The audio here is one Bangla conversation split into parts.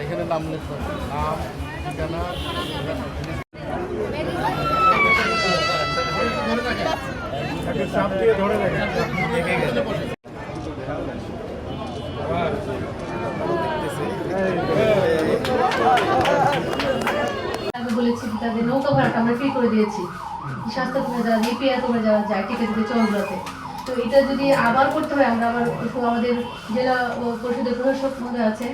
এখানে নাম লিখতে হবে, নাম, ঠিকানা। সাপ দিয়ে ধরে দেখে গেছে। আমি বলেছি তাদের নৌকা ভাড়াটা আমরা ফ্রি করে দিয়েছি, স্বাস্থ্য কমে যারা রিপেয়ার কমে যারা যায় টিকিট দিতে চন্দ্রতে। তো এটা যদি আবার করতে হয়, আমরা আবার আমাদের জেলা পরিষদের প্রশাসক মহোদয় আছে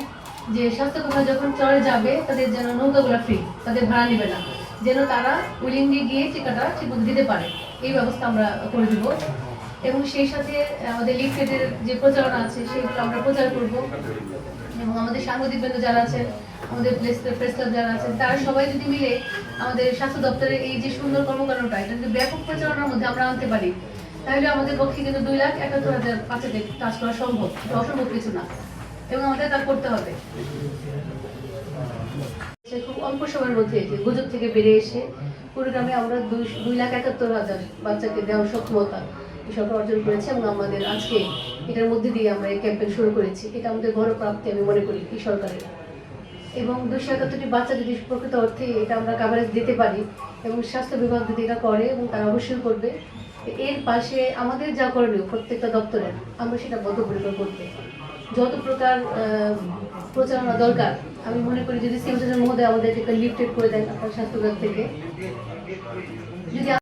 যে স্বাস্থ্য কমে যখন চলে যাবে তাদের যেন নৌকাগুলো ফ্রি, তাদের ভাড়া নেবে না, যেন তারা উইলিংলি গিয়ে টিকাটা ঠিকমতো দিতে পারে, এই ব্যবস্থা আমরা করে দেবো। এবং সেই সাথে আমাদের লিফলেটের যে প্রচারণা আছে সেগুলো আমরা প্রচার করব। এবং আমাদের সাংবাদিকবৃন্দ যারা আছেন, আমাদের প্রেস ক্লাব যারা আছেন, তারা সবাই যদি মিলে আমাদের স্বাস্থ্য দপ্তরের এই যে সুন্দর কর্মকাণ্ডটা এটা যদি ব্যাপক প্রচারণার মধ্যে আমরা আনতে পারি, তাহলে আমাদের পক্ষে কিন্তু 2,71,000 বাচ্চাকে কাজ করা সম্ভব, এটা অসম্ভব কিছু না, এবং আমাদের তা করতে হবে। খুব অল্প সময়ের মধ্যে যে গুজব থেকে বেরিয়ে এসে কুড়িগ্রামে আমরা 2,71,000 বাচ্চাকে দেওয়ার সক্ষমতা সরকার অর্জন করেছে। এবং আমাদের আজকে এটার মধ্যে দিয়ে আমরা এই ক্যাম্পেইন শুরু করেছি। এটা আমাদের গণপ্রাপ্তি আমি মনে করি এই সরকারের। এবং 271টি বাচ্চা যদি প্রকৃত অর্থে এটা আমরা কাভারেজ দিতে পারি এবং স্বাস্থ্য বিভাগ যদি এটা করে, এবং তারা অবশ্যই করবে, এর পাশে আমাদের যা করণীয় প্রত্যেকটা দপ্তরের আমরা সেটা বদ্ধপরিকর করতে যত প্রকার প্রচারণা দরকার, আমি মনে করি যদি সিএম মহোদয় আমাদেরকে লিফটেড করে দেন আপনার স্বাস্থ্য বিভাগ থেকে, যদি